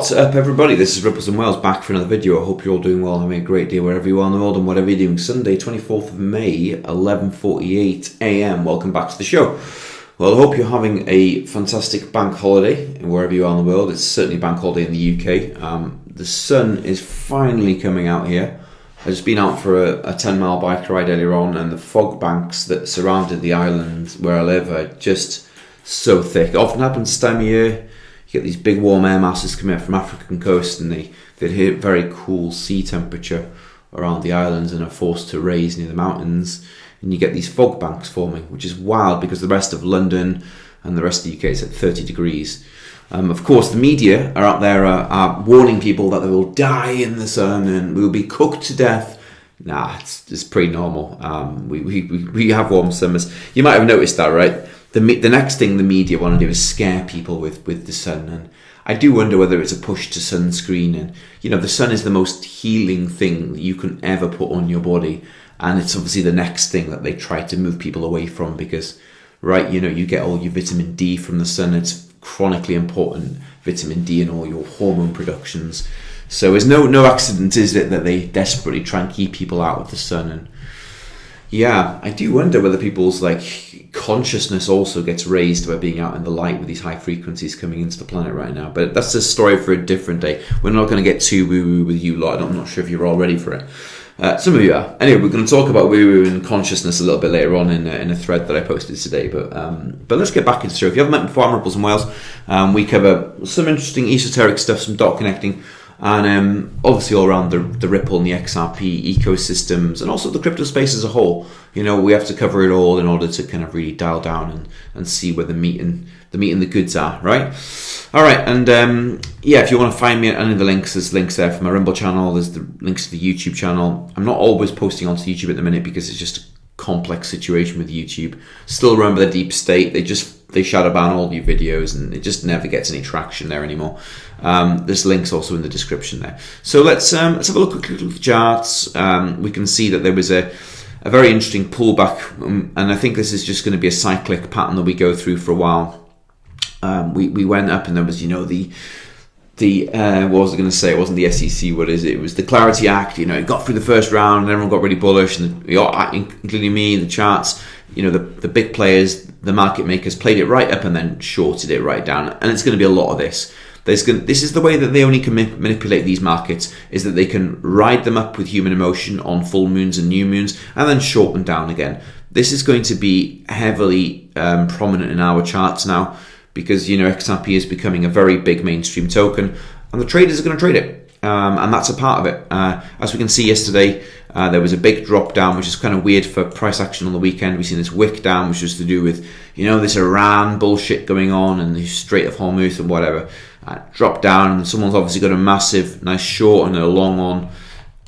What's up, everybody? This is Ripples and Wells back for another video. I hope you're all doing well, having a great day wherever you are in the world and whatever you're doing. Sunday, 24th of May, 11:48 a.m. Welcome back to the show. Well, I hope you're having a fantastic bank holiday wherever you are in the world. It's certainly bank holiday in the UK. The sun is finally coming out here. I've just been out for a 10-mile bike ride earlier on, and the fog banks that surrounded the island where I live are just so thick. It often happens this time of year. You get these big warm air masses coming up from African coast, and they hit very cool sea temperature around the islands and are forced to raise near the mountains, and you get these fog banks forming, which is wild because the rest of London and the rest of the UK is at 30 degrees. Of course, the media are out there are warning people that they will die in the sun and will be cooked to death. Nah, it's pretty normal. We have warm summers. You might have noticed that, right? The next thing the media want to do is scare people with the sun, and I do wonder whether it's a push to sunscreen. And the sun is the most healing thing that you can ever put on your body, and it's obviously the next thing that they try to move people away from because, right, you get all your vitamin D from the sun. It's chronically important, vitamin D in all your hormone productions. So it's no accident, is it, that they desperately try and keep people out of the sun. And yeah, I do wonder whether people's consciousness also gets raised by being out in the light with these high frequencies coming into the planet right now. But that's a story for a different day. We're not going to get too woo-woo with you lot. I'm not sure if you're all ready for it. Some of you are. Anyway, we're going to talk about woo-woo and consciousness a little bit later on in a thread that I posted today. But let's get back into the show. If you haven't met me before, I'm Ripples and Wales. We cover some interesting esoteric stuff, some dot connecting, and obviously all around the Ripple and the XRP ecosystems, and also the crypto space as a whole. We have to cover it all in order to kind of really dial down and see where the meat and the goods are, right? All right, and if you want to find me at any of the links, there's links there for my Rumble channel. There's the links to the YouTube channel. I'm not always posting onto YouTube at the minute because it's just a complex situation with YouTube. Still remember the deep state. They shadow ban all your videos, and it just never gets any traction there anymore. There's links also in the description there. So let's have a look at the charts. We can see that there was a very interesting pullback, and I think this is just going to be a cyclic pattern that we go through for a while. We went up, and there was what was I going to say? It wasn't the SEC. What is it? It was the Clarity Act. It got through the first round, and everyone got really bullish, and including me, the charts. The big players, the market makers, played it right up and then shorted it right down. And it's going to be a lot of this. This is the way that they only can manipulate these markets, is that they can ride them up with human emotion on full moons and new moons, and then short them down again. This is going to be heavily prominent in our charts now, because XRP is becoming a very big mainstream token, and the traders are going to trade it, and that's a part of it. As we can see yesterday, there was a big drop down, which is kind of weird for price action on the weekend. We've seen this wick down, which was to do with this Iran bullshit going on and the Strait of Hormuz and whatever. Drop down, and someone's obviously got a massive, nice short and a long on,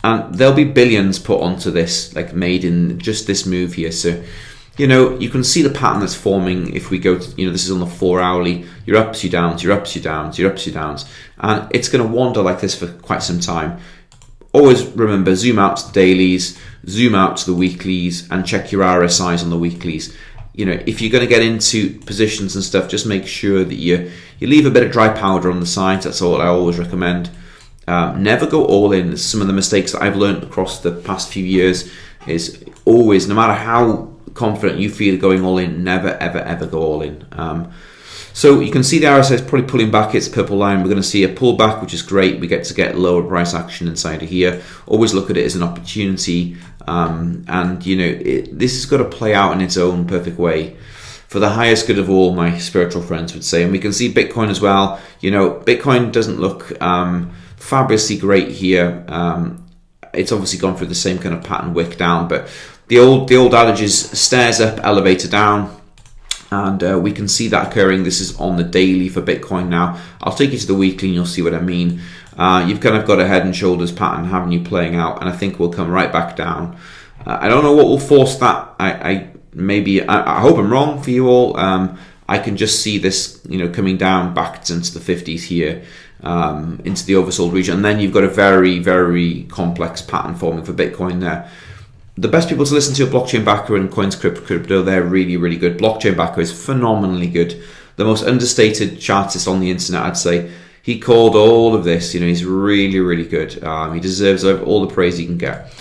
and there'll be billions put onto this, made in just this move here. So you can see the pattern that's forming. If we go to, this is on the 4-hourly, your ups, your downs, your ups, your downs, your ups, your downs, and it's going to wander like this for quite some time. Always remember, zoom out to the dailies, zoom out to the weeklies, and check your RSIs on the weeklies. If you're going to get into positions and stuff, just make sure that you leave a bit of dry powder on the side. That's all I always recommend. Never go all in. Some of the mistakes that I've learned across the past few years is always, no matter how confident you feel going all in, never ever ever go all in. So you can see the RSI is probably pulling back its purple line. We're going to see a pullback, which is great. We get to get lower price action inside of here. Always look at it as an opportunity, this has got to play out in its own perfect way for the highest good of all, my spiritual friends would say. And we can see Bitcoin as well. Bitcoin doesn't look fabulously great here. It's obviously gone through the same kind of pattern, wick down, but the old adage is stairs up, elevator down. And we can see that occurring. This is on the daily for Bitcoin now. I'll take you to the weekly and you'll see what I mean. You've kind of got a head and shoulders pattern, haven't you, playing out, and I think we'll come right back down. I don't know what will force that. I hope I'm wrong for you all. I can just see this, coming down back into the 50s here, into the oversold region, and then you've got a very, very complex pattern forming for Bitcoin there. The best people to listen to are Blockchain Backer and Coins Crypto. They're really, really good. Blockchain Backer is phenomenally good. The most understated chartist on the internet, I'd say. He called all of this. He's really, really good. He deserves all the praise he can get.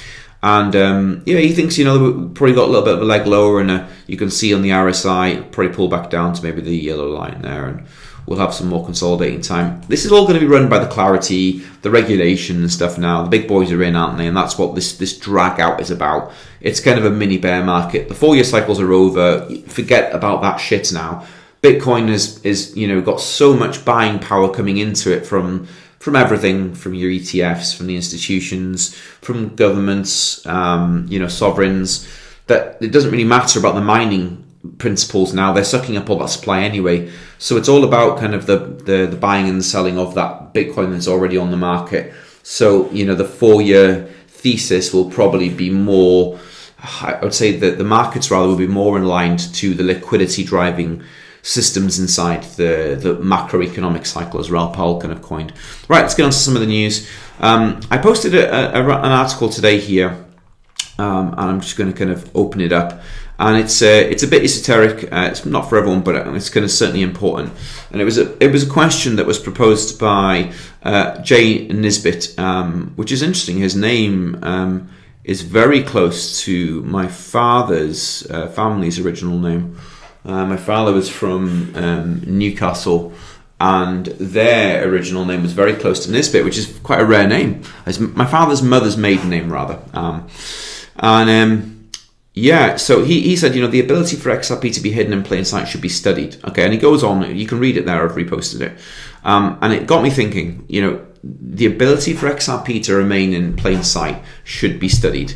And he thinks, we've probably got a little bit of a leg lower, and you can see on the RSI, probably pull back down to maybe the yellow line there, and we'll have some more consolidating time. This is all going to be run by the clarity, the regulation and stuff now. The big boys are in, aren't they? And that's what this drag out is about. It's kind of a mini bear market. The 4-year cycles are over. Forget about that shit now. Bitcoin is got so much buying power coming into it from everything, from your ETFs, from the institutions, from governments, sovereigns, that it doesn't really matter about the mining principles now. They're sucking up all that supply anyway. So it's all about kind of the buying and the selling of that Bitcoin that's already on the market. So, the 4-year thesis will probably be more, I would say that the markets rather will be more aligned to the liquidity driving systems inside the macroeconomic cycle, as Raoul Pal kind of coined. Right, let's get on to some of the news. I posted an article today here, and I'm just going to kind of open it up. And it's a bit esoteric. It's not for everyone, but it's kind of certainly important. And it was a question that was proposed by Jay Nisbet, which is interesting. His name is very close to my father's family's original name. My father was from Newcastle, and their original name was very close to Nisbet, which is quite a rare name. It's my father's mother's maiden name, rather. So he said, the ability for XRP to be hidden in plain sight should be studied. Okay, and he goes on, you can read it there, I've reposted it. And it got me thinking, the ability for XRP to remain in plain sight should be studied.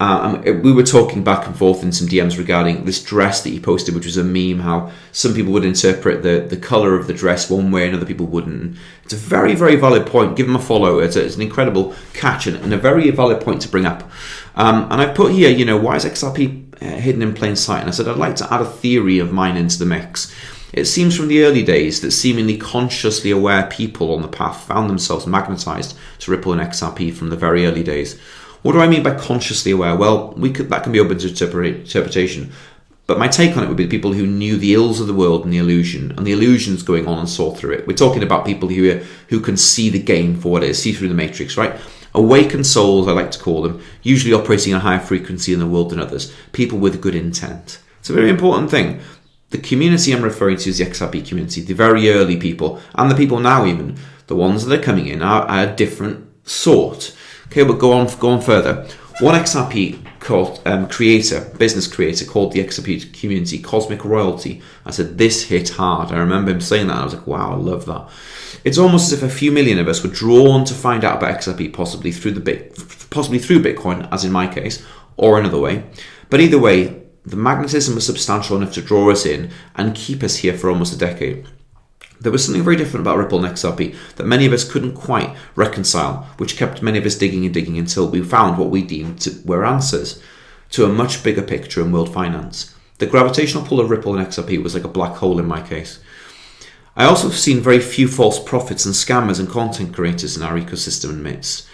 We were talking back and forth in some DMs regarding this dress that he posted, which was a meme, how some people would interpret the colour of the dress one way and other people wouldn't. It's a very, very valid point. Give him a follow. It's an incredible catch and a very valid point to bring up. And I put here, why is XRP hidden in plain sight? And I said, I'd like to add a theory of mine into the mix. It seems from the early days that seemingly consciously aware people on the path found themselves magnetised to Ripple and XRP from the very early days. What do I mean by consciously aware? Well, that can be open to interpretation. But my take on it would be the people who knew the ills of the world and the illusions going on and saw through it. We're talking about people who can see the game for what it is, see through the matrix, right? Awakened souls, I like to call them, usually operating at a higher frequency in the world than others. People with good intent. It's a very important thing. The community I'm referring to is the XRP community, the very early people, and the people now even. The ones that are coming in are a different sort. Okay, but go on further. One XRP business creator called the XRP community Cosmic Royalty. I said, this hit hard. I remember him saying that. I was like, wow, I love that. It's almost as if a few million of us were drawn to find out about XRP, possibly through Bitcoin, as in my case, or another way. But either way, the magnetism was substantial enough to draw us in and keep us here for almost a decade. There was something very different about Ripple and XRP that many of us couldn't quite reconcile, which kept many of us digging and digging until we found what we deemed were answers to a much bigger picture in world finance. The gravitational pull of Ripple and XRP was like a black hole in my case. I also have seen very few false prophets and scammers and content creators in our ecosystem and midst.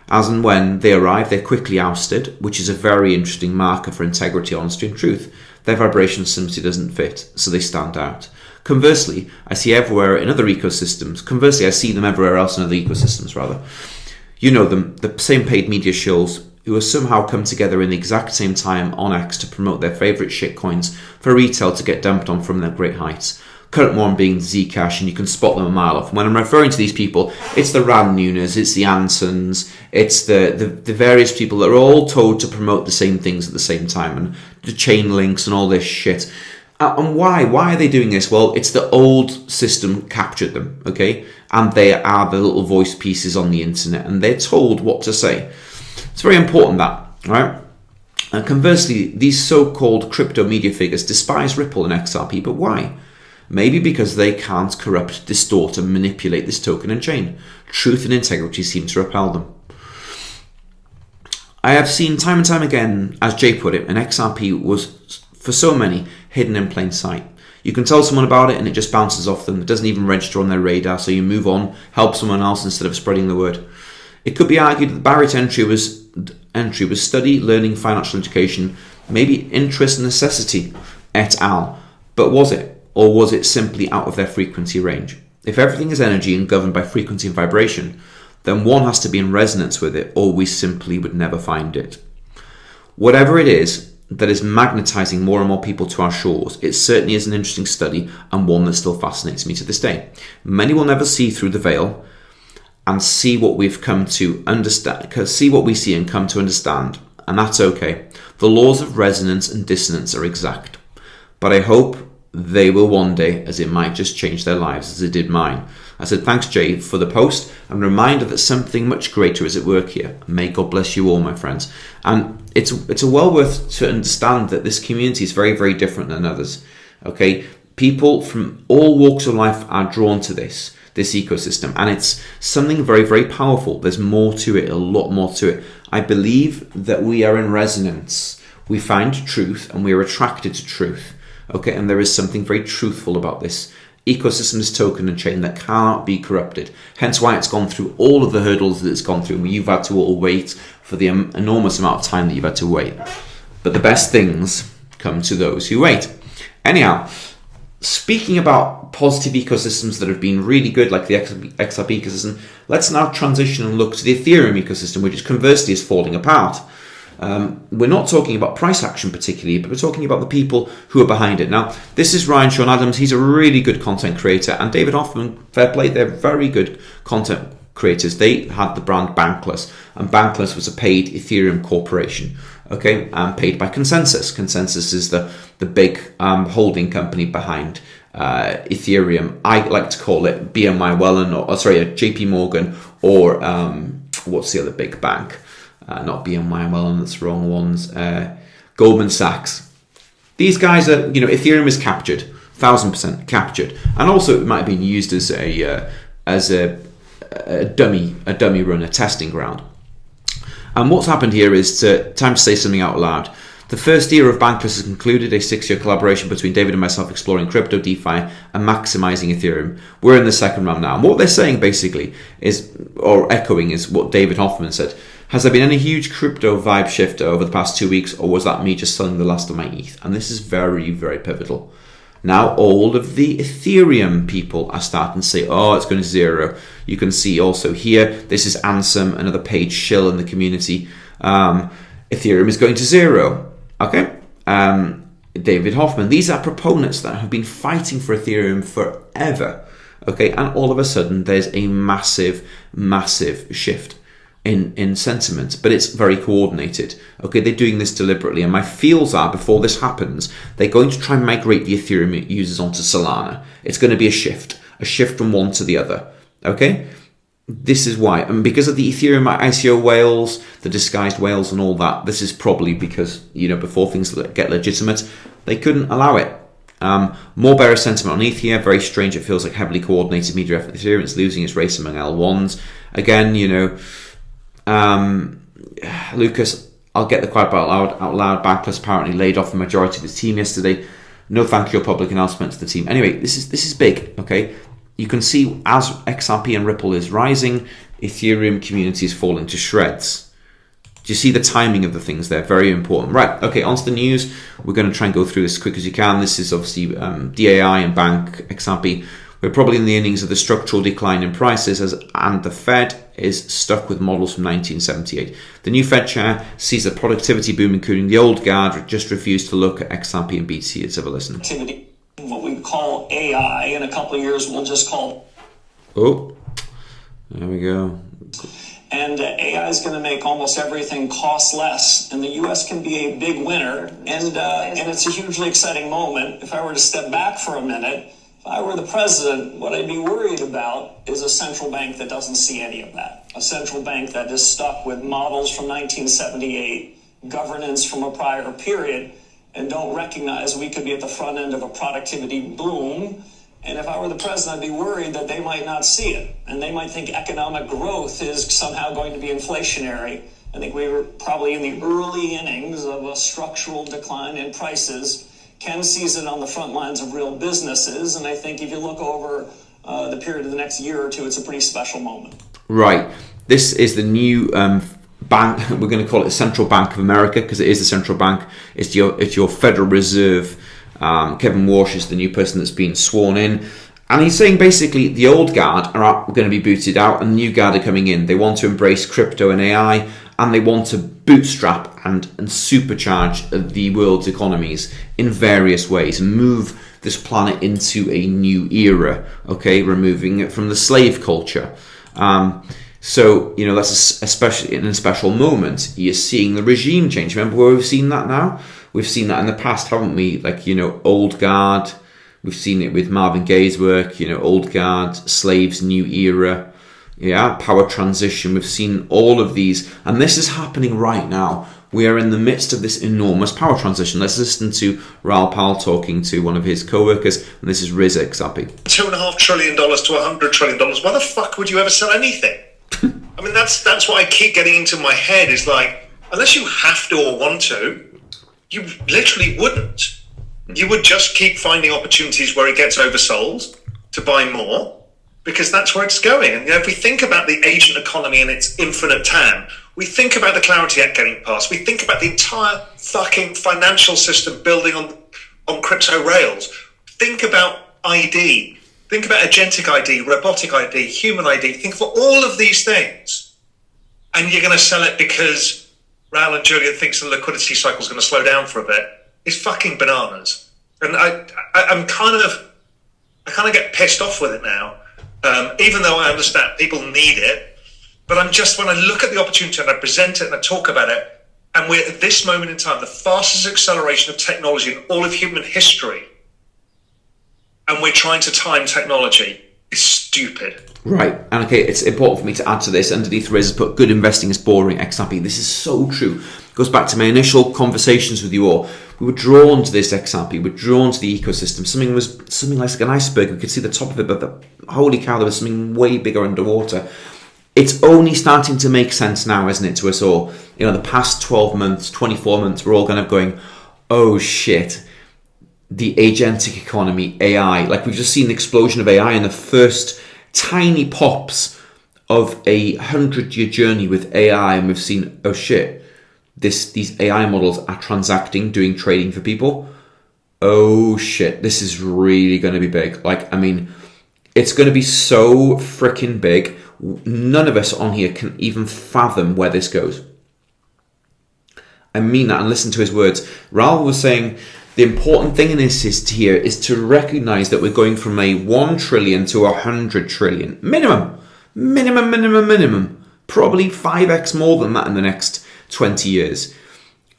As and when they arrive, they're quickly ousted, which is a very interesting marker for integrity, honesty and truth. Their vibration simply doesn't fit, so they stand out. Conversely, I see them everywhere else in other ecosystems, rather. You know them, the same paid media shills who have somehow come together in the exact same time on X to promote their favourite shitcoins for retail to get dumped on from their great heights. Current one being Zcash, and you can spot them a mile off. When I'm referring to these people, it's the Rand Nunes, it's the Ansons, it's the various people that are all told to promote the same things at the same time, and the chain links and all this shit. And why? Why are they doing this? Well, it's the old system captured them, okay? And they are the little voice pieces on the internet, and they're told what to say. It's very important that, right? And conversely, these so-called crypto media figures despise Ripple and XRP, but why? Maybe because they can't corrupt, distort, and manipulate this token and chain. Truth and integrity seem to repel them. I have seen time and time again, as Jay put it, an XRP was, for so many, hidden in plain sight. You can tell someone about it and it just bounces off them. It doesn't even register on their radar, so you move on, help someone else instead of spreading the word. It could be argued that the barrier to entry was study, learning, financial education, maybe interest, necessity, et al. But was it? Or was it simply out of their frequency range? If everything is energy and governed by frequency and vibration, then one has to be in resonance with it, or we simply would never find it. Whatever it is that is magnetizing more and more people to our shores, it certainly is an interesting study and one that still fascinates me to this day. Many will never see through the veil and see what we've come to understand, see what we see and come to understand, and that's okay. The laws of resonance and dissonance are exact, but I hope they will one day, as it might just change their lives as it did mine. I said, thanks, Jay, for the post, and a reminder that something much greater is at work here. May God bless you all, my friends. And it's a well worth to understand that this community is very, very different than others. Okay, people from all walks of life are drawn to this ecosystem, and it's something very, very powerful. There's more to it, a lot more to it. I believe that we are in resonance. We find truth, and we are attracted to truth. Okay, and there is something very truthful about this ecosystem, this token and chain that cannot be corrupted. Hence why it's gone through all of the hurdles that it's gone through. You've had to all wait for the enormous amount of time that you've had to wait. But the best things come to those who wait. Anyhow, speaking about positive ecosystems that have been really good, like the XRP ecosystem, let's now transition and look to the Ethereum ecosystem, which conversely is falling apart. We're not talking about price action particularly, but we're talking about the people who are behind it. Now, this is Ryan Sean Adams. He's a really good content creator, and David Hoffman, fair play, they're very good content creators. They had the brand Bankless, and Bankless was a paid Ethereum corporation, okay, and paid by Consensus. Consensus is the big holding company behind Ethereum. I like to call it BNY Mellon, JP Morgan, or what's the other big bank? Not BNY Mellon, that's the wrong ones. Goldman Sachs. These guys are, Ethereum is captured, 1000% captured, and also it might have been used as a dummy run, a testing ground. And what's happened here is time to say something out loud. The first year of Bankless has concluded, a 6-year collaboration between David and myself exploring crypto, DeFi, and maximizing Ethereum. We're in the second round now. And what they're saying basically is, or echoing, is what David Hoffman said. Has there been any huge crypto vibe shift over the past 2 weeks, or was that me just selling the last of my ETH? And this is very, very pivotal. Now all of the Ethereum people are starting to say, oh, it's going to zero. You can see also here, this is Ansem, another page shill in the community. Ethereum is going to zero. Okay. David Hoffman. These are proponents that have been fighting for Ethereum forever. Okay. And all of a sudden there's a massive, massive shift in sentiment, but it's very coordinated. Okay, they're doing this deliberately, and my feels are, before this happens, they're going to try and migrate the Ethereum users onto Solana. It's going to be a shift from one to the other. Okay, this is why, and because of the Ethereum ICO whales, the disguised whales and all that, this is probably because, before things get legitimate, they couldn't allow it. More bearish sentiment on ETH here, very strange. It feels like heavily coordinated media effort. Ethereum is losing its race among L1s. Again, Lucas, I'll get the quote out loud. Bankless apparently laid off the majority of his team yesterday. No thank you, public announcement to the team. Anyway, this is big. Okay, you can see as XRP and Ripple is rising, Ethereum community is falling to shreds. Do you see the timing of the things there? Very important. Right. Okay. On to the news. We're going to try and go through this as quick as you can. This is obviously DAI and Bank XRP. We're probably in the innings of the structural decline in prices, and the Fed is stuck with models from 1978. The new Fed chair sees a productivity boom, including the old guard just refused to look at XRP and BTC. Let's have a listen. What we call AI in a couple of years, we'll just call. Oh, there we go. And AI is going to make almost everything cost less, and the U.S. can be a big winner, and it's a hugely exciting moment. If I were to step back for a minute, if I were the president, what I'd be worried about is a central bank that doesn't see any of that. A central bank that is stuck with models from 1978, governance from a prior period, and don't recognize we could be at the front end of a productivity boom. And if I were the president, I'd be worried that they might not see it. And they might think economic growth is somehow going to be inflationary. I think we were probably in the early innings of a structural decline in prices. Ken sees it on the front lines of real businesses. And I think if you look over the period of the next year or two, it's a pretty special moment. Right. This is the new bank. We're going to call it the Central Bank of America because it is the central bank. It's your Federal Reserve. Kevin Walsh is the new person that's been sworn in. And he's saying basically the old guard are going to be booted out and the new guard are coming in. They want to embrace crypto and AI, and they want to bootstrap and supercharge the world's economies in various ways and move this planet into a new era, okay, removing it from the slave culture. So, that's especially in a special moment. You're seeing the regime change. Remember where we've seen that now? We've seen that in the past, haven't we? Like, old guard. We've seen it with Marvin Gaye's work, old guard, slaves, new era, power transition. We've seen all of these, and this is happening right now. We are in the midst of this enormous power transition. Let's listen to Raoul Pal talking to one of his co-workers, and this is Riz XRP. $2.5 trillion to $100 trillion. Why the fuck would you ever sell anything? I mean, that's what I keep getting into my head, is like, unless you have to or want to, you literally wouldn't. You would just keep finding opportunities where it gets oversold to buy more, because that's where it's going. And if we think about the agent economy and its infinite TAM, we think about the Clarity Act getting passed, we think about the entire fucking financial system building on crypto rails, think about ID, think about agentic ID, robotic ID, human ID, think for all of these things, and you're going to sell it because Raoul and Julian thinks the liquidity cycle is going to slow down for a bit. It's fucking bananas. And I kind of get pissed off with it now, even though I understand people need it. But when I look at the opportunity and I present it and I talk about it, and we're at this moment in time, the fastest acceleration of technology in all of human history, and we're trying to time technology, is stupid. Right, and okay, it's important for me to add to this. Underneath Riz has put, good investing is boring, XRP. This is so true. It goes back to my initial conversations with you all. We were drawn to this XRP, we were drawn to the ecosystem. Something like an iceberg, we could see the top of it, but holy cow, there was something way bigger underwater. It's only starting to make sense now, isn't it, to us all? The past 12 months, 24 months, we're all kind of going, oh shit, the agentic economy, AI. Like, we've just seen the explosion of AI in the first tiny pops of a 100-year journey with AI, and we've seen, oh shit, these AI models are transacting, doing trading for people. Oh shit, this is really going to be big. Like, I mean, it's going to be so freaking big. None of us on here can even fathom where this goes. I mean that, and listen to his words. Raoul was saying the important thing in this is to recognize that we're going from a 1 trillion to 100 trillion. Minimum. Probably 5x more than that in the next 20 years.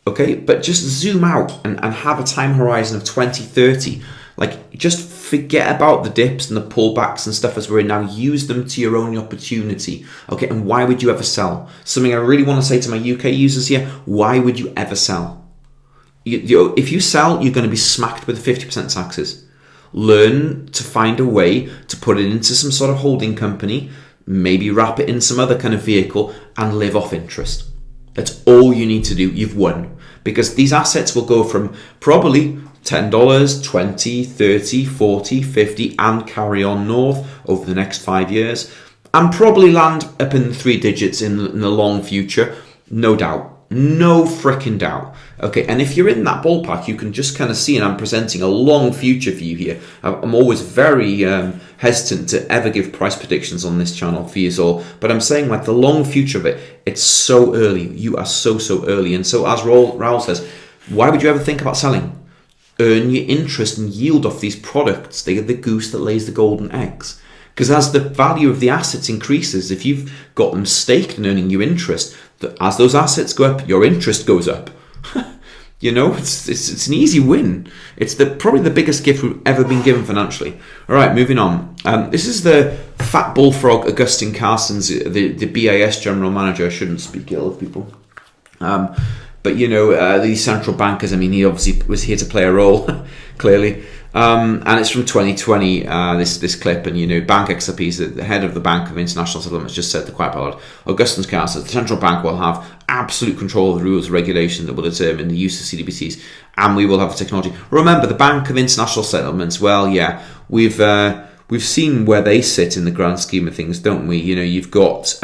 Okay, but just zoom out and have a time horizon of 2030. Like, just forget about the dips and the pullbacks and stuff as we're in now. Use them to your own opportunity. Okay, and why would you ever sell? Something I really want to say to my UK users here, why would you ever sell? If you sell, you're going to be smacked with 50% taxes. Learn to find a way to put it into some sort of holding company, maybe wrap it in some other kind of vehicle and live off interest. That's all you need to do. You've won. Because these assets will go from probably $10, $20, $30, $40, $50 and carry on north over the next 5 years and probably land up in the 3 digits in the long future. No doubt. No freaking doubt. Okay, and if you're in that ballpark, you can just kind of see, and I'm presenting a long future for you here. I'm always very hesitant to ever give price predictions on this channel for you all, but I'm saying, like, the long future of it, it's so early. You are so early. And so, as Raoul says, why would you ever think about selling? Earn your interest and yield off these products. They are the goose that lays the golden eggs. Because as the value of the assets increases, if you've got them staked and earning you interest, as those assets go up, your interest goes up. It's an easy win. It's probably the biggest gift we've ever been given financially. All right, moving on. This is the fat bullfrog, Augustine Carstens, the BIS general manager. I shouldn't speak ill of people. But these central bankers, I mean, he obviously was here to play a role, clearly. And it's from 2020, this clip, and Bank XRP, the head of the Bank of International Settlements, just said the quite part. Augustin Carr says the central bank will have absolute control of the rules and regulation that will determine the use of CDBCs, and we will have the technology. Remember, the Bank of International Settlements, well, yeah, we've seen where they sit in the grand scheme of things, don't we? You've got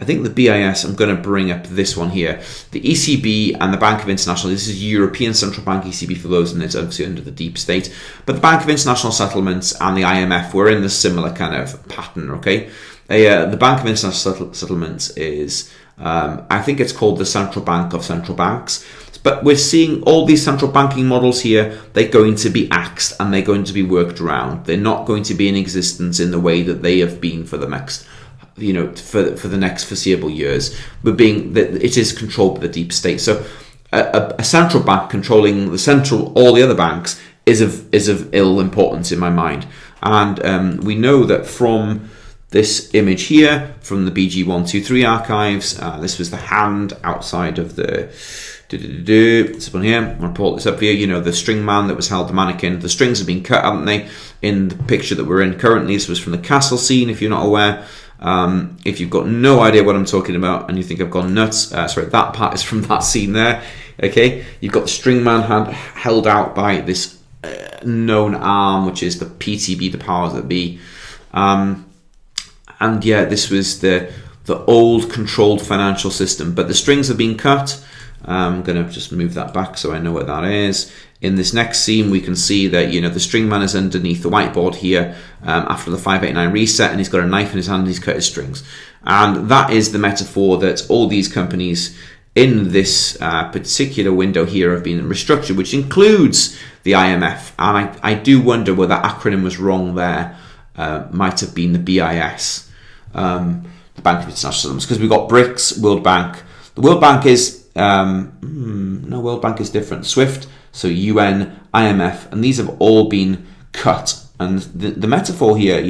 I think the BIS, I'm going to bring up this one here. The ECB and the Bank of International, this is European Central Bank ECB for those, and it's obviously under the deep state. But the Bank of International Settlements and the IMF were in the similar kind of pattern, okay? The Bank of International Settlements is, I think it's called the central bank of central banks. But we're seeing all these central banking models here, they're going to be axed and they're going to be worked around. They're not going to be in existence in the way that they have been for the next, for the next foreseeable years. It is controlled by the deep state. So a central bank controlling all the other banks is of ill importance in my mind. And we know that from this image here, from the BG123 archives, this was the hand outside of the... This one here, I'm going to pull this up here. The string man that was held the mannequin. The strings have been cut, haven't they? In the picture that we're in currently, this was from the castle scene, if you're not aware. If you've got no idea what I'm talking about and you think I've gone nuts, sorry, that part is from that scene there. Okay, you've got the string man hand held out by this known arm, which is the PTB, the powers that be. And yeah, this was the old controlled financial system, but the strings have been cut. I'm going to just move that back so I know what that is. In this next scene, we can see that, the string man is underneath the whiteboard here after the 589 reset, and he's got a knife in his hand and he's cut his strings. And that is the metaphor that all these companies in this particular window here have been restructured, which includes the IMF. And I do wonder whether that acronym was wrong there. Might have been the BIS, the Bank of International Settlements, because we've got BRICS, World Bank. The World Bank is... no, World Bank is different. SWIFT, so UN, IMF, and these have all been cut. And the metaphor here,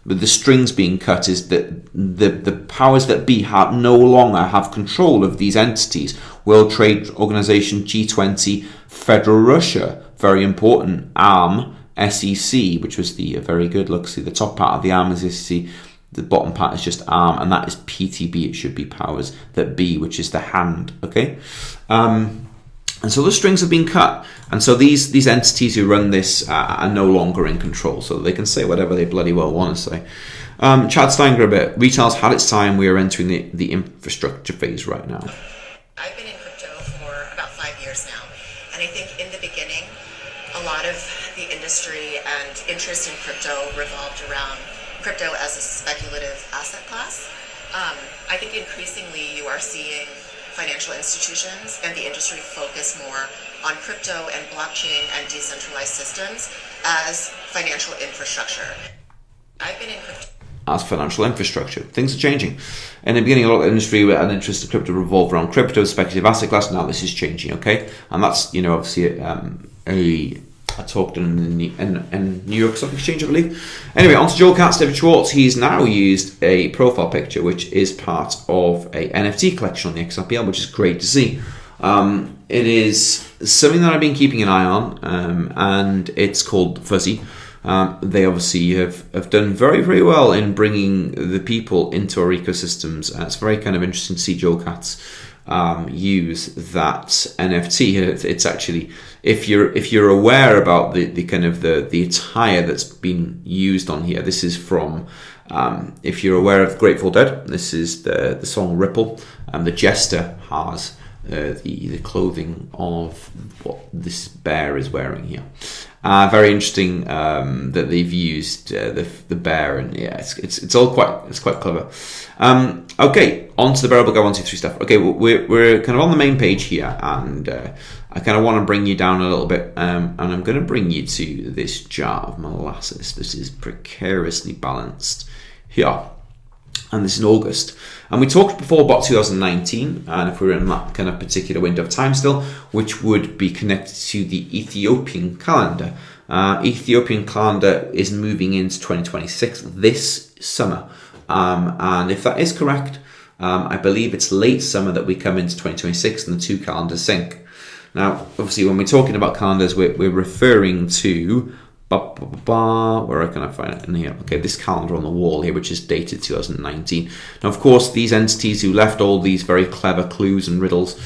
with the strings being cut, is that the powers that be no longer have control of these entities. World Trade Organization, G20, Federal Russia, very important, ARM, SEC, which was the very good look. See, the top part of the ARM is SEC. The bottom part is just arm, and that is PTB. It should be powers that be, which is the hand. Okay, and so the strings have been cut, and so these entities who run this are no longer in control, so they can say whatever they bloody well want to say. Chad Steinger a bit. Retail's had its time. We are entering the infrastructure phase right now. I've been in crypto for about 5 years now, and I think in the beginning, a lot of the industry and interest in crypto revolved around crypto as a speculative asset class. I think increasingly you are seeing financial institutions and the industry focus more on crypto and blockchain and decentralized systems as financial infrastructure. I've been in crypto as financial infrastructure. Things are changing. In the beginning, a lot of the industry and interest in crypto revolved around crypto, speculative asset class. Now this is changing, okay? And that's, obviously I talked in New York Stock Exchange, I believe. Anyway, on to Joel Katz, David Schwartz. He's now used a profile picture, which is part of a NFT collection on the XRPL, which is great to see. It is something that I've been keeping an eye on, and it's called Fuzzy. They obviously have done very, very well in bringing the people into our ecosystems. It's very kind of interesting to see Joel Katz use that NFT. It's actually, if you're aware about the kind of the attire that's been used on here, this is from if you're aware of Grateful Dead, this is the song Ripple, and the Jester has the clothing of what this bear is wearing here. Very interesting that they've used the bear, and yeah, it's quite clever. Okay, on to the Variable Guy 123 stuff. Okay, we're kind of on the main page here, and I kind of want to bring you down a little bit, and I'm going to bring you to this jar of molasses. This is precariously balanced here, and this is in August. And we talked before about 2019, and if we're in that kind of particular window of time still, which would be connected to the Ethiopian calendar. Ethiopian calendar is moving into 2026 this summer. And if that is correct, I believe it's late summer that we come into 2026 and the two calendars sync. Now, obviously, when we're talking about calendars, we're referring to... Where can I find it in here? Okay, this calendar on the wall here, which is dated 2019. Now, of course, these entities who left all these very clever clues and riddles,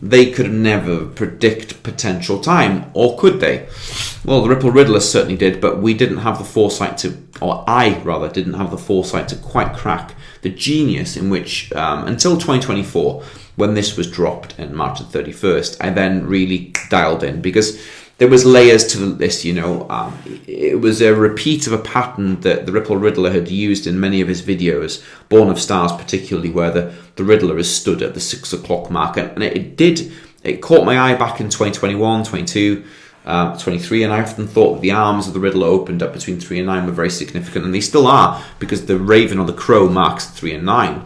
they could never predict potential time, or could they? Well, the Ripple Riddler certainly did, but we didn't have the foresight to, or I rather didn't have the foresight to quite crack the genius in which, until 2024, when this was dropped in March the 31st, I then really dialed in, because there was layers to this, it was a repeat of a pattern that the Ripple Riddler had used in many of his videos, Born of Stars particularly, where the Riddler is stood at the 6 o'clock mark. And it caught my eye back in 2021, 22, 23, and I often thought that the arms of the Riddler opened up between 3 and 9 were very significant, and they still are, because the Raven or the Crow marks 3 and 9.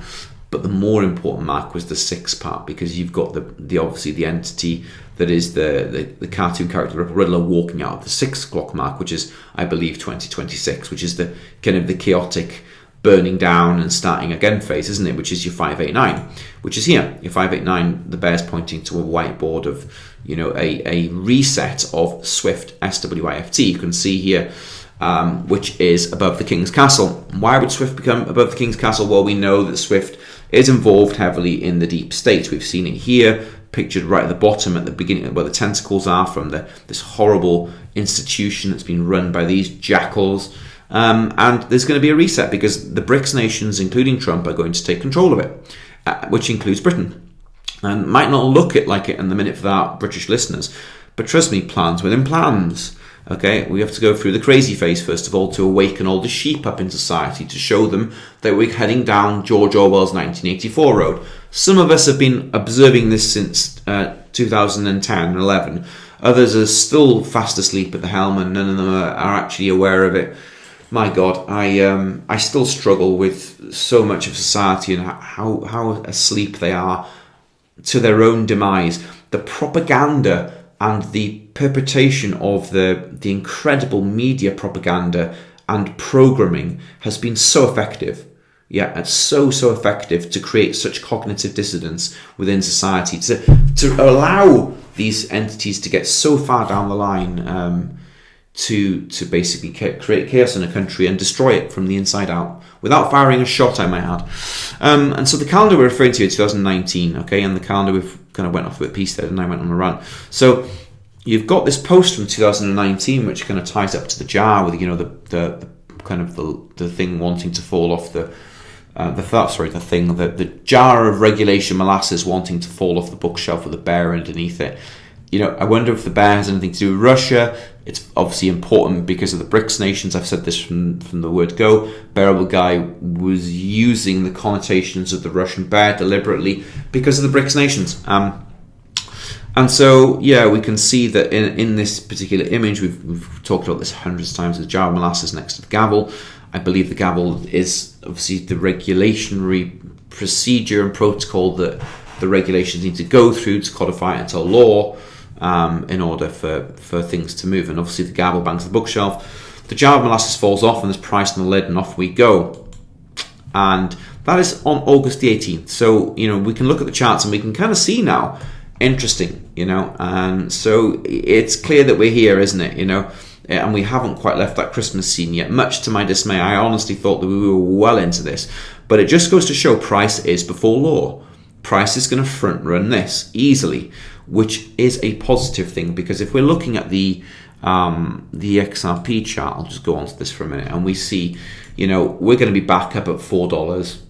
But the more important mark was the 6 part, because you've got the obviously the entity that is the cartoon character Ripple Riddler walking out of the 6 o'clock mark, which is, I believe, 2026, which is the kind of the chaotic burning down and starting again phase, isn't it? Which is your 589, which is here. Your 589, the bear's pointing to a whiteboard of, a reset of Swift SWIFT. You can see here, which is above the King's Castle. Why would Swift become above the King's Castle? Well, we know that Swift is involved heavily in the deep state. We've seen it here, pictured right at the bottom, at the beginning, where the tentacles are from this horrible institution that's been run by these jackals. And there's going to be a reset, because the BRICS nations, including Trump, are going to take control of it, which includes Britain. And might not look like it in the minute for our British listeners, but trust me, plans within plans. Okay, we have to go through the crazy phase first of all to awaken all the sheep up in society, to show them that we're heading down George Orwell's 1984 road. Some of us have been observing this since 2010 and 11. Others are still fast asleep at the helm, and none of them are actually aware of it. My God, I still struggle with so much of society and how asleep they are to their own demise. The propaganda and the perpetration of the incredible media propaganda and programming has been so effective. Yeah, it's so effective to create such cognitive dissonance within society, to allow these entities to get so far down the line, to basically create chaos in a country and destroy it from the inside out without firing a shot, I might add. And so the calendar we're referring to is 2019, okay, and the calendar we've kind of went off a bit piece there, and I went on a run. So you've got this post from 2019, which kind of ties up to the jar with, the kind of the thing wanting to fall off the jar of regulation molasses wanting to fall off the bookshelf with a bear underneath it. I wonder if the bear has anything to do with Russia. It's obviously important because of the BRICS nations. I've said this from the word go. Bearable Guy was using the connotations of the Russian bear deliberately because of the BRICS nations. And so, yeah, we can see that in this particular image, we've talked about this hundreds of times, the jar of molasses next to the gavel. I believe the gavel is obviously the regulationary procedure and protocol that the regulations need to go through to codify it into law, in order for things to move. And obviously the gavel bangs the bookshelf. The jar of molasses falls off, and there's price on the lid, and off we go. And that is on August the 18th. So, we can look at the charts and we can kind of see now. Interesting, and so it's clear that we're here, isn't it? And we haven't quite left that Christmas scene yet, much to my dismay. I honestly thought that we were well into this, but it just goes to show price is before law. Price is going to front run this easily, which is a positive thing, because if we're looking at the XRP chart, I'll just go on to this for a minute, and we see, we're going to be back up at $4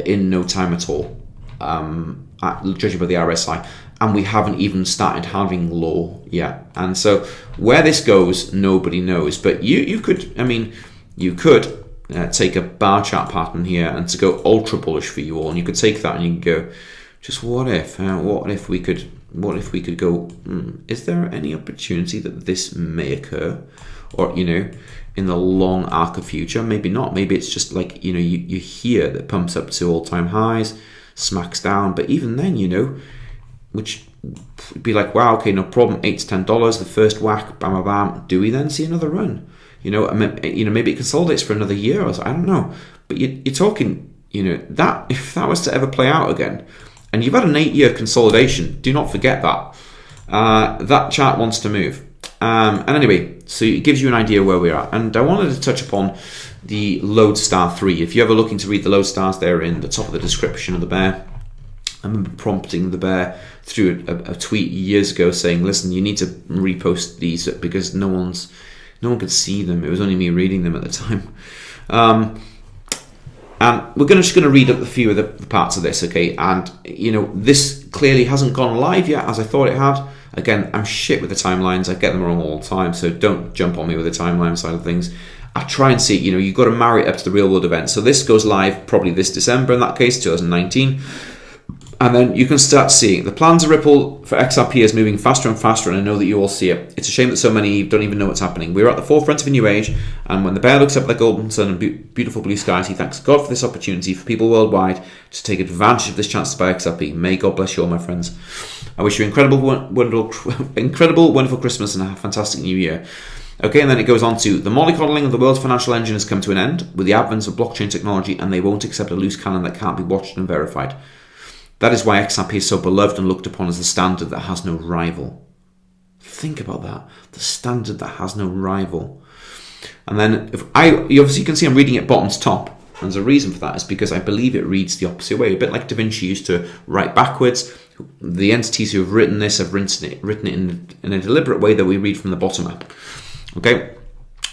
in no time at all, judging by the RSI. And we haven't even started having law yet. And so where this goes, nobody knows. But you could take a bar chart pattern here and to go ultra bullish for you all. And you could take that and you can go, just what if we could go, is there any opportunity that this may occur? Or, in the long arc of future? Maybe not. Maybe it's just like, you hear that pumps up to all-time highs, smacks down. But even then, which would be like, wow, okay, no problem, $8 to $10, the first whack, bam, bam, bam. Do we then see another run? Maybe it consolidates for another year or so, I don't know. But you're talking, that if that was to ever play out again, and you've had an 8-year consolidation, do not forget that. That chart wants to move. And anyway, so it gives you an idea where we are. And I wanted to touch upon the Lodestar 3. If you're ever looking to read the Lodestars, they're in the top of the description of the bear. I remember prompting the bear through a tweet years ago saying, listen, you need to repost these because no one could see them. It was only me reading them at the time. We're just going to read up a few of the parts of this, okay? And, this clearly hasn't gone live yet as I thought it had. Again, I'm shit with the timelines. I get them wrong all the time, so don't jump on me with the timeline side of things. I try and see, you've got to marry it up to the real world event. So this goes live probably this December, in that case, 2019. And then you can start seeing the plans of Ripple for XRP is moving faster and faster, and I know that you all see it. It's a shame that so many don't even know what's happening. We're at the forefront of a new age, and when the bear looks up at the golden sun and beautiful blue skies, he thanks God for this opportunity for people worldwide to take advantage of this chance to buy XRP. May God bless you all, my friends. I wish you incredible, wonderful Christmas and a fantastic New Year. Okay, and then it goes on to the mollycoddling of the world's financial engine has come to an end with the advent of blockchain technology, and they won't accept a loose cannon that can't be watched and verified. That is why XRP is so beloved and looked upon as the standard that has no rival. Think about that. The standard that has no rival. And then, you obviously can see I'm reading it bottom to top. And there's a reason for that. Is because I believe it reads the opposite way. A bit like Da Vinci used to write backwards. The entities who have written this have written it in a deliberate way that we read from the bottom up. Okay?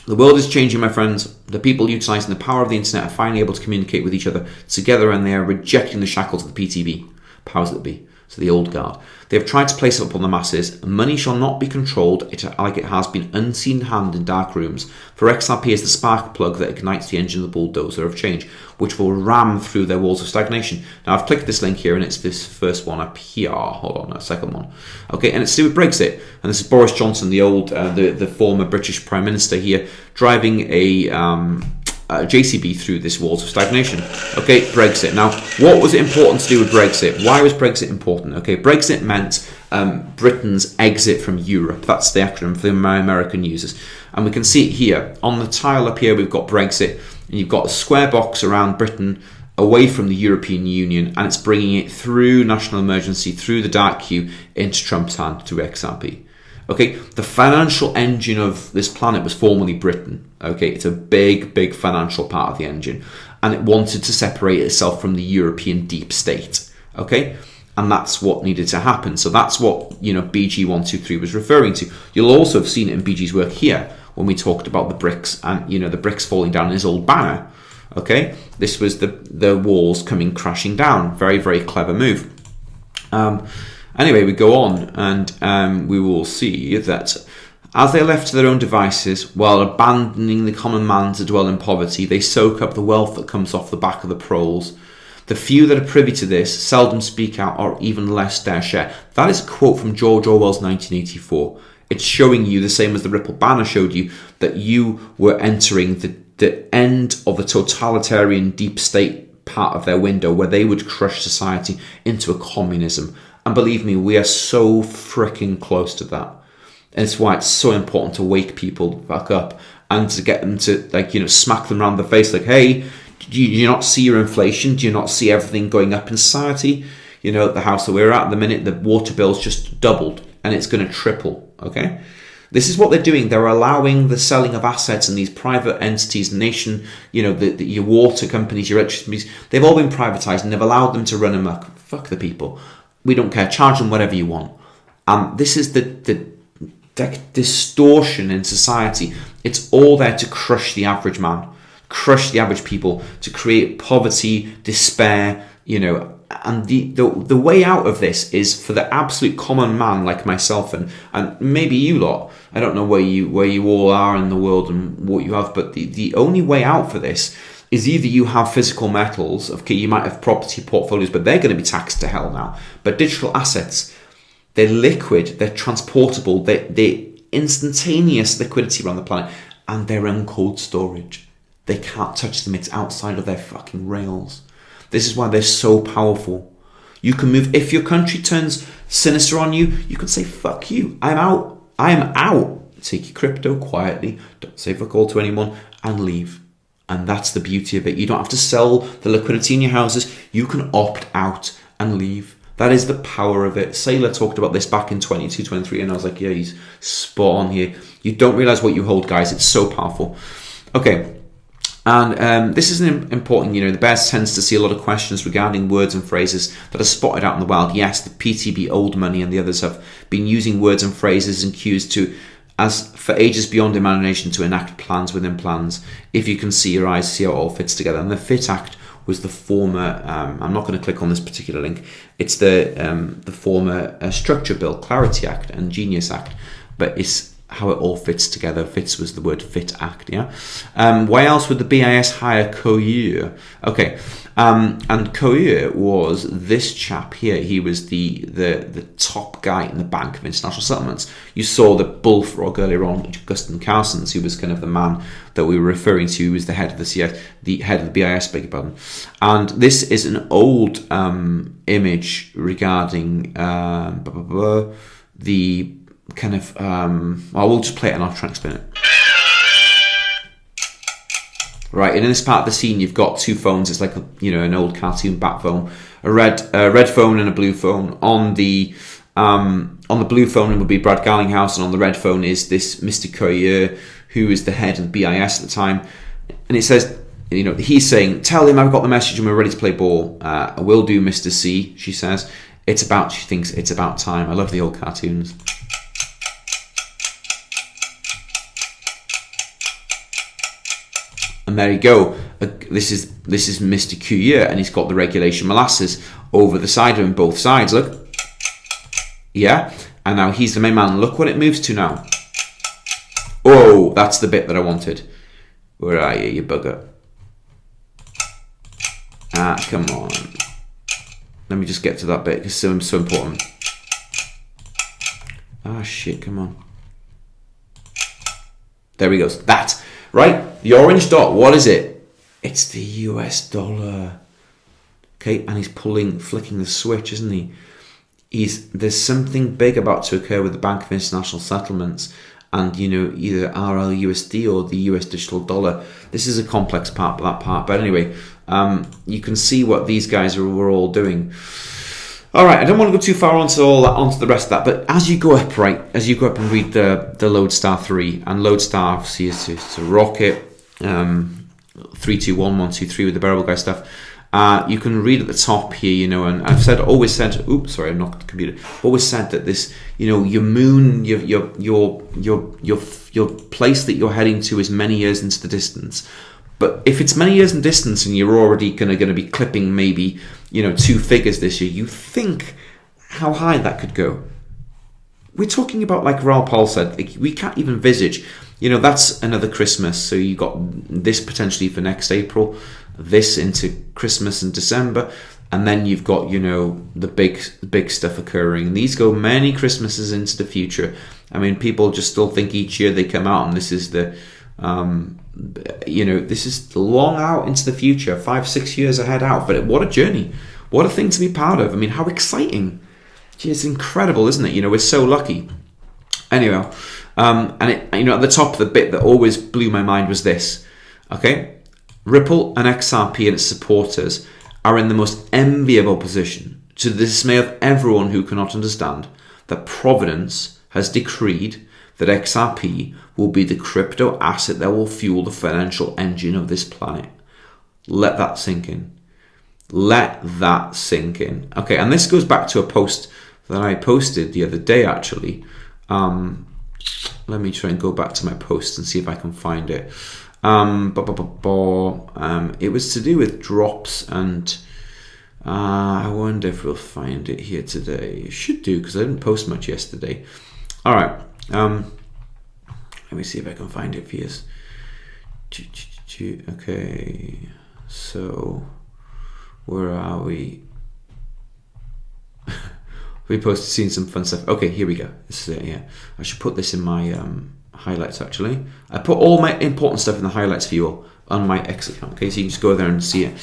The world is changing, my friends. The people utilising the power of the internet are finally able to communicate with each other together, and they are rejecting the shackles of the PTB, powers that be, so the old guard. They have tried to place it upon the masses. Money shall not be controlled like it has been unseen hand in dark rooms. For XRP is the spark plug that ignites the engine of the bulldozer of change, which will ram through their walls of stagnation. Now I've clicked this link here, and it's this first one up here. Hold on, no, second one. Okay, and it's to do with Brexit. And this is Boris Johnson, the old, the former British Prime Minister here, driving a JCB through this walls of stagnation. Okay, Brexit. Now, what was it important to do with Brexit? Why was Brexit important? Okay, Brexit meant Britain's exit from Europe. That's the acronym for the American users. And we can see it here. On the tile up here, we've got Brexit, and you've got a square box around Britain away from the European Union, and it's bringing it through national emergency, through the dark queue, into Trump's hand, through XRP. Okay, the financial engine of this planet was formerly Britain. Okay, it's a big, big financial part of the engine, and it wanted to separate itself from the European deep state. Okay, and that's what needed to happen. So that's what BG123 was referring to. You'll also have seen it in BG's work here when we talked about the bricks and the bricks falling down in his old banner. Okay, this was the walls coming crashing down. Very, very clever move. Anyway, we go on, and we will see that as they are left to their own devices, while abandoning the common man to dwell in poverty, they soak up the wealth that comes off the back of the proles. The few that are privy to this seldom speak out or even less dare share. That is a quote from George Orwell's 1984. It's showing you, the same as the Ripple banner showed you, that you were entering the end of the totalitarian deep state part of their window, where they would crush society into a communism. And believe me, we are so freaking close to that. And it's why it's so important to wake people back up and to get them to, smack them around the face like, hey, do you not see your inflation? Do you not see everything going up in society? The house that we're at the minute, the water bill's just doubled, and it's going to triple, okay? This is what they're doing. They're allowing the selling of assets, and these private entities, your water companies, your electricity companies, they've all been privatised, and they've allowed them to run amok. Fuck the people. We don't care. Charge them whatever you want. This is the distortion in society. It's all there to crush the average man, crush the average people, to create poverty, despair, and the way out of this is for the absolute common man like myself and maybe you lot. I don't know where you all are in the world and what you have, but the only way out for this is either you have physical metals, okay, you might have property portfolios, but they're going to be taxed to hell now. But digital assets, they're liquid, they're transportable, they're instantaneous liquidity around the planet, and they're in cold storage. They can't touch them, it's outside of their fucking rails. This is why they're so powerful. You can move, if your country turns sinister on you, you can say, fuck you, I'm out. Take your crypto quietly, don't say fuck all to anyone, and leave. And that's the beauty of it. You don't have to sell the liquidity in your houses. You can opt out and leave. That is the power of it. Saylor talked about this back in 22, 23, and I was like, yeah, he's spot on here. You don't realise what you hold, guys. It's so powerful. Okay. And this is an important, the bears tends to see a lot of questions regarding words and phrases that are spotted out in the wild. Yes, the PTB, old money, and the others have been using words and phrases and cues as for ages beyond imagination to enact plans within plans. If you can see your eyes, see how it all fits together. And the FIT Act was the former, I'm not going to click on this particular link, it's the former Structure Bill, Clarity Act and Genius Act, but it's how it all fits together. Fits was the word fit act, yeah? Why else would the BIS hire Coeur? Okay, and Coeur was this chap here. He was the top guy in the Bank of International Settlements. You saw the bullfrog earlier on, Augustin Carstens, who was kind of the man that we were referring to, who was the head of the head of the BIS, beg your pardon. And this is an old image regarding the kind of I will just play it and I'll try and explain it. Right, and in this part of the scene, you've got two phones. It's like an old cartoon bat phone, a red phone and a blue phone. On the blue phone, it would be Brad Garlinghouse, and on the red phone is this Mr. Coeur, who is the head of the BIS at the time. And it says, he's saying, "Tell him I've got the message and we're ready to play ball. I will do, Mr. C." She says, she thinks it's about time. I love the old cartoons. And there you go. This is Mr. Coeur, and he's got the regulation molasses over the side of him, both sides. Look, yeah. And now he's the main man. Look what it moves to now. Oh, that's the bit that I wanted. Where are you, you bugger? Come on. Let me just get to that bit because it's so important. Shit, come on. There he goes. That. Right, the orange dot, what is it? It's the US dollar. Okay, and he's flicking the switch, isn't he? There's something big about to occur with the Bank of International Settlements and, either RLUSD or the US digital dollar. This is a complex part, but anyway, you can see what these guys were all doing. All right, I don't want to go too far onto the rest of that, but as you go up and read the Lodestar 3, and Lodestar obviously is to rocket, 3, 2, 1, 1, 2, 3 with the bearable guy stuff. You can read at the top here, and I've always said, oops, sorry, I'm not the computer. Always said that this, your moon, your place that you're heading to is many years into the distance. But if it's many years in distance and you're already going to be clipping maybe, 2 figures this year, you think how high that could go. We're talking about, like Raoul Paul said, we can't even envisage, that's another Christmas. So you got this potentially for next April, this into Christmas and December, and then you've got, the big stuff occurring. And these go many Christmases into the future. I mean, people just still think each year they come out and this is the... this is long out into the future, 5-6 years ahead out. But what a journey, what a thing to be part of. I mean, how exciting. Gee, it's incredible, isn't it? We're so lucky. Anyway, and it, at the top of the bit that always blew my mind was this. Okay, Ripple and XRP and its supporters are in the most enviable position, to the dismay of everyone who cannot understand, that Providence has decreed that XRP will be the crypto asset that will fuel the financial engine of this planet. Let that sink in. Let that sink in. Okay, and this goes back to a post that I posted the other day, actually. Let me try and go back to my post and see if I can find it. It was to do with drops, and I wonder if we'll find it here today. It should do, because I didn't post much yesterday. All right. Let me see if I can find it for you. Okay, so where are we? We seen some fun stuff. Okay, here we go. This is it. Yeah, I should put this in my highlights. Actually, I put all my important stuff in the highlights for you all on my X account. Okay, so you can just go there and see it.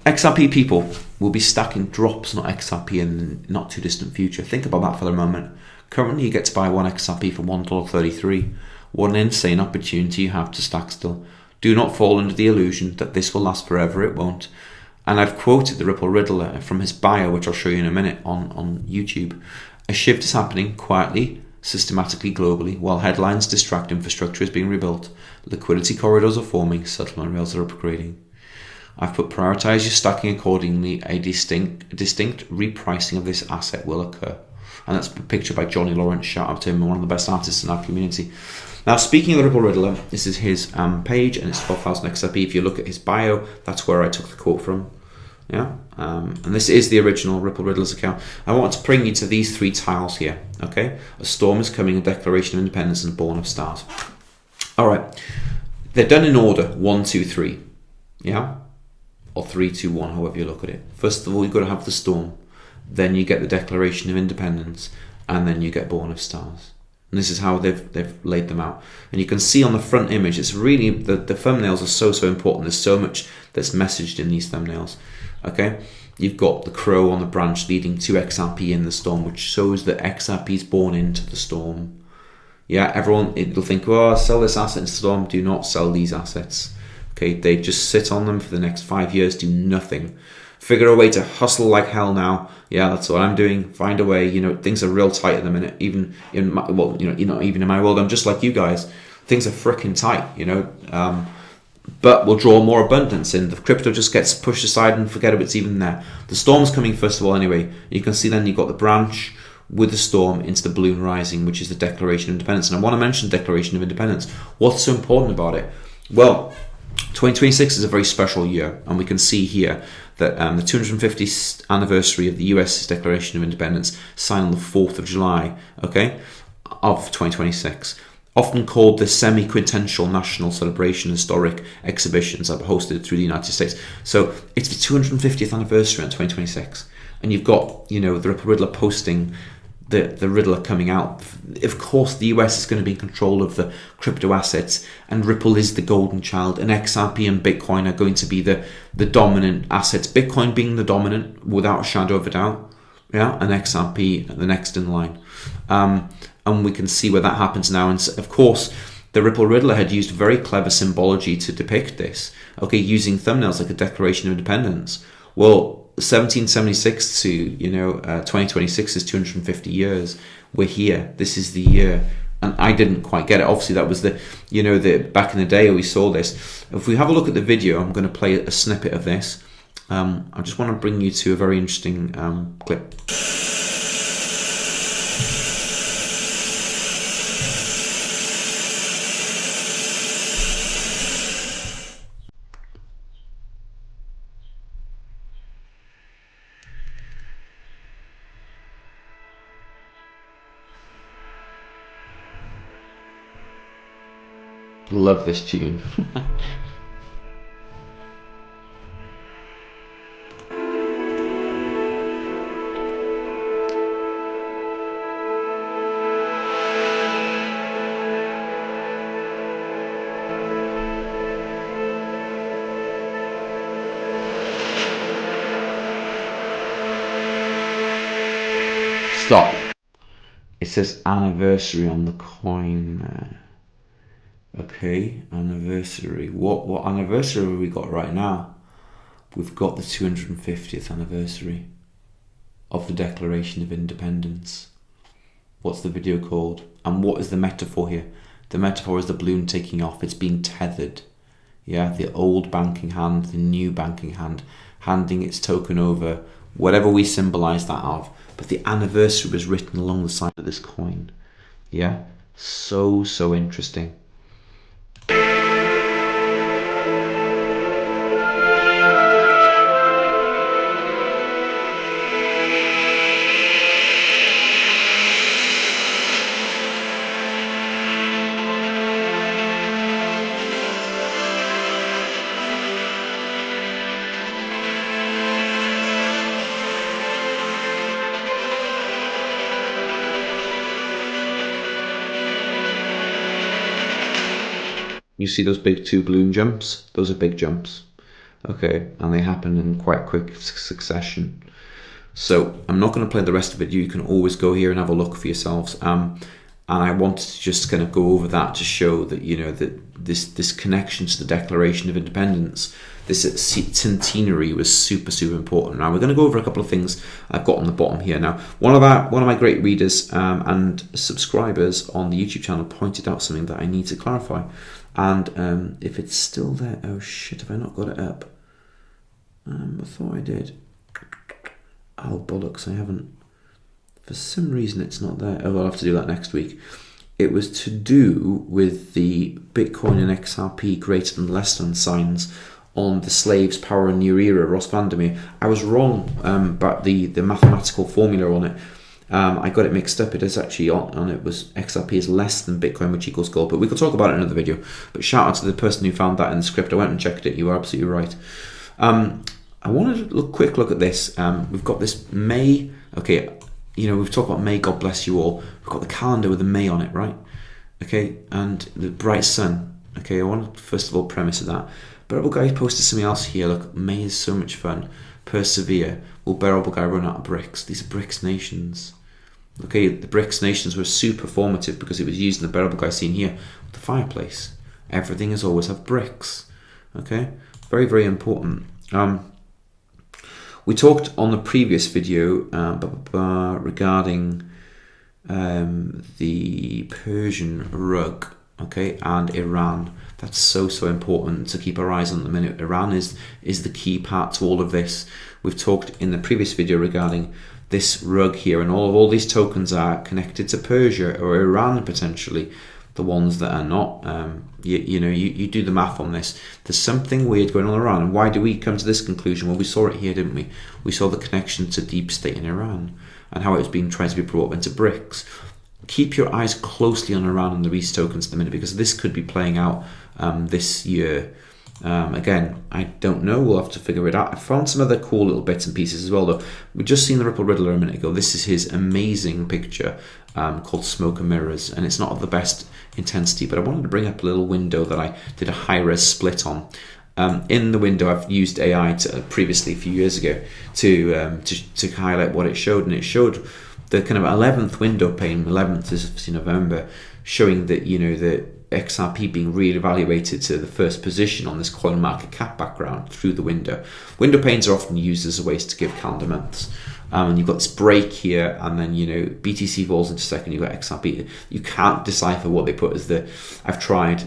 XRP people will be stacking drops, not XRP, in the not too distant future. Think about that for a moment. Currently, you get to buy one XRP for $1.33. What an insane opportunity you have to stack still. Do not fall under the illusion that this will last forever. It won't. And I've quoted the Ripple Riddler from his bio, which I'll show you in a minute on YouTube. A shift is happening quietly, systematically, globally, while headlines distract infrastructure is being rebuilt. Liquidity corridors are forming, settlement rails are upgrading. I've put prioritize your stacking accordingly. A distinct repricing of this asset will occur. And that's a picture by Johnny Lawrence. Shout out to him, one of the best artists in our community. Now, speaking of the Ripple Riddler, this is his page, and it's 12,000 XRP. If you look at his bio, that's where I took the quote from. Yeah, and this is the original Ripple Riddles account. I want to bring you to these three tiles here. Okay, a storm is coming, a declaration of independence, and a born of stars. All right, they're done in order: 1, 2, 3. Yeah, or 3, 2, 1, however you look at it. First of all, you've got to have the storm, then you get the Declaration of Independence, and then you get born of stars. And this is how they've laid them out. And you can see on the front image, it's really, the thumbnails are so important. There's so much that's messaged in these thumbnails. Okay, you've got the crow on the branch leading to XRP in the storm, which shows that XRP is born into the storm. Yeah, everyone, it'll think, oh, sell this asset in the storm. Do not sell these assets. Okay, they just sit on them for the next 5 years, do nothing. Figure a way to hustle like hell now. Yeah, that's what I'm doing. Find a way. You know, things are real tight at the minute. Even in my, well, even in my world, I'm just like you guys. Things are freaking tight. You know, but we'll draw more abundance in. The crypto just gets pushed aside and forget it's even there. The storm's coming first of all. Anyway, you can see then you've got the branch with the storm into the balloon rising, which is the Declaration of Independence. And I want to mention the Declaration of Independence. What's so important about it? Well, 2026 is a very special year, and we can see here that the 250th anniversary of the US Declaration of Independence, signed on the 4th of July, okay, of 2026. Often called the semi-quintessential national celebration, historic exhibitions that are hosted through the United States. So it's the 250th anniversary in 2026, and you've got, you know, the Ripple Riddler posting the Riddler coming out. Of course, the US is going to be in control of the crypto assets, and Ripple is the golden child, and XRP and Bitcoin are going to be the dominant assets. Bitcoin being the dominant, without a shadow of a doubt, yeah, and XRP the next in line. And we can see where that happens now. And of course, the Ripple Riddler had used very clever symbology to depict this, okay, using thumbnails like a Declaration of Independence. Well, 1776 to 2026 is 250 years. We're here. This is the year, and I didn't quite get it. Obviously, that was the back in the day we saw this. If we have a look at the video, I'm going to play a snippet of this. I just want to bring you to a very interesting clip. Love this tune. Stop. It says anniversary on the coin. Okay, anniversary. What anniversary have we got right now? We've got the 250th anniversary of the Declaration of Independence. What's the video called? And what is the metaphor here? The metaphor is the balloon taking off. It's being tethered. Yeah, the old banking hand, the new banking hand, handing its token over, whatever we symbolize that of. But the anniversary was written along the side of this coin. Yeah, so interesting. You see those big 2 balloon jumps? Those are big jumps. Okay, and they happen in quite quick succession. So I'm not going to play the rest of it. You can always go here and have a look for yourselves. And I wanted to just kind of go over that to show that, you know, that this connection to the Declaration of Independence, this centenary was super important. Now we're going to go over a couple of things I've got on the bottom here. Now, one of my great readers and subscribers on the YouTube channel pointed out something that I need to clarify. And if it's still there, oh shit, have I not got it up? I thought I did. Oh bollocks, I haven't. For some reason it's not there. Oh, I'll have to do that next week. It was to do with the Bitcoin and XRP greater than less than signs on the slaves' power in New Era, Ross Vandermeer. I was wrong about the mathematical formula on it. I got it mixed up. It is actually on it was XRP is less than Bitcoin, which equals gold. But we could talk about it in another video. But shout out to the person who found that in the script. I went and checked it. You were absolutely right. I wanted to quick look at this. We've got this May. Okay, we've talked about May. God bless you all. We've got the calendar with the May on it, right? Okay, and the bright sun. Okay, I want to first of all premise of that. Bearable Guy posted something else here. Look, May is so much fun. Persevere. Will Bearable Guy run out of bricks? These are BRICS nations. Okay, the BRICS nations were super formative because it was used in the Bearable Guy scene here with the fireplace. Everything has always had bricks. Okay, very, very important. We talked on the previous video regarding the Persian rug, okay, and Iran. That's so important to keep our eyes on at the minute. Iran is the key part to all of this. We've talked in the previous video regarding this rug here, and all these tokens are connected to Persia or Iran potentially. The ones that are not, you do the math on this. There's something weird going on in Iran. And why do we come to this conclusion? Well, we saw it here, didn't we? We saw the connection to deep state in Iran and how it was being tried to be brought into BRICS. Keep your eyes closely on Iran and the Reese tokens at the minute, because this could be playing out this year. Again, I don't know. We'll have to figure it out. I found some other cool little bits and pieces as well, though. We've just seen the Ripple Riddler a minute ago. This is his amazing picture called Smoke and Mirrors, and it's not of the best intensity, but I wanted to bring up a little window that I did a high-res split on. In the window, I've used AI previously a few years ago to highlight what it showed, and it showed the kind of 11th window pane. 11th is November, showing that the XRP being re-evaluated to the first position on this coin market cap background through the window. Window panes are often used as a way to give calendar months. And you've got this break here, and then BTC falls into second. You've got XRP. You can't decipher what they put as I've tried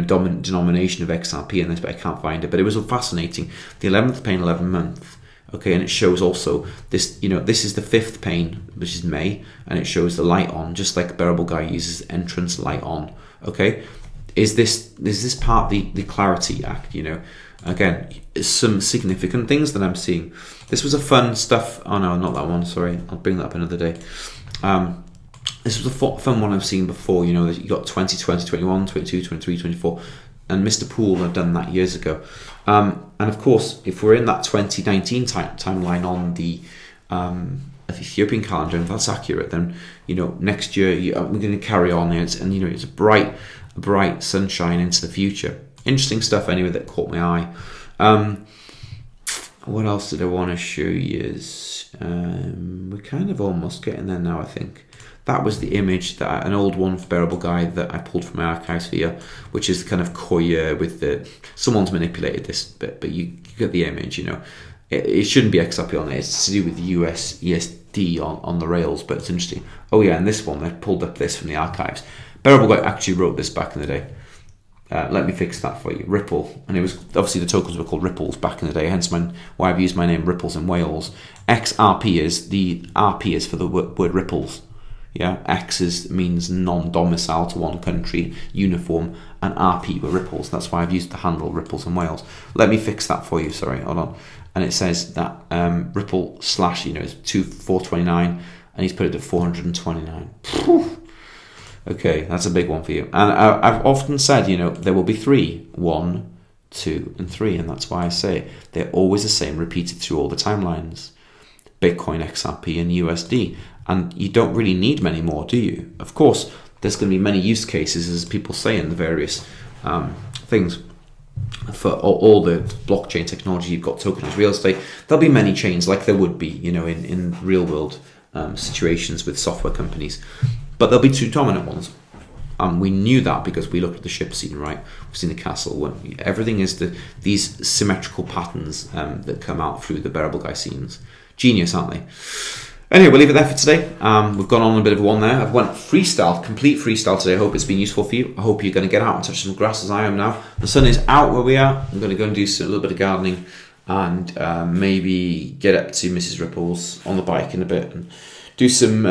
dominant denomination of XRP in this, but I can't find it. But it was fascinating. The 11th pane, 11 month. Okay, and it shows also this. This is the 5th pane, which is May, and it shows the light on, just like Bearable Guy uses entrance light on. Okay, is this part the Clarity Act? Again, some significant things that I'm seeing. This was a fun stuff. Oh no, not that one. Sorry, I'll bring that up another day. This was a fun one I've seen before. That you got 2020, 21, 22, 23, 24, and Mr. Poole had done that years ago. And of course, if we're in that 2019 timeline on the Ethiopian calendar, and if that's accurate, then next year we're going to carry on, it's a bright sunshine into the future. Interesting stuff anyway that caught my eye. What else did I want to show you? We're kind of almost getting there now, I think. That was the image, an old one for Bearable Guy that I pulled from my archives here, which is kind of Koya with someone's manipulated this bit, but you get the image. It shouldn't be XRP on it. It's to do with USD on the rails, but it's interesting. Oh yeah, and this one, I pulled up this from the archives. Bearable Guy actually wrote this back in the day. Let me fix that for you. Ripple, and it was obviously the tokens were called Ripples back in the day. Hence why I've used my name Ripples in Wales. XRP is the RP is for the word ripples. Yeah, X means non-domicile to one country, uniform, and RP were ripples. That's why I've used the handle Ripples in Wales. Let me fix that for you. Sorry, hold on. And it says that Ripple slash is 429, and he's put it at 429. Whew. Okay, that's a big one for you. And I've often said, there will be 3, 1, 2, and 3, and that's why I say they're always the same, repeated through all the timelines. Bitcoin, XRP, and USD. And you don't really need many more, do you? Of course, there's going to be many use cases, as people say in the various things. For all the blockchain technology, you've got tokenized real estate. There'll be many chains, like there would be, in real world situations with software companies. But there'll be 2 dominant ones. We knew that because we looked at the ship scene, right? We've seen the castle. Everything is these symmetrical patterns that come out through the Bearable Guy scenes. Genius, aren't they? Anyway, we'll leave it there for today. We've gone on a bit of one there. I've went complete freestyle today. I hope it's been useful for you. I hope you're going to get out and touch some grass as I am now. The sun is out where we are. I'm going to go and do a little bit of gardening and maybe get up to Mrs. Ripple's on the bike in a bit and do some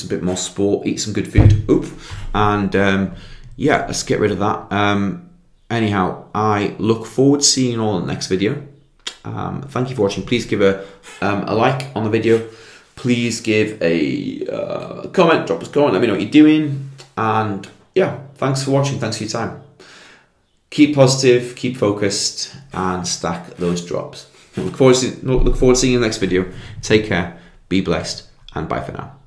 bit more sport, eat some good food. And let's get rid of that. Anyhow, I look forward to seeing you all in the next video. Thank you for watching. Please give a like on the video. Please give a comment, drop us a comment, let me know what you're doing. And yeah, thanks for watching. Thanks for your time. Keep positive, keep focused, and stack those drops. Look forward to seeing you in the next video. Take care, be blessed, and bye for now.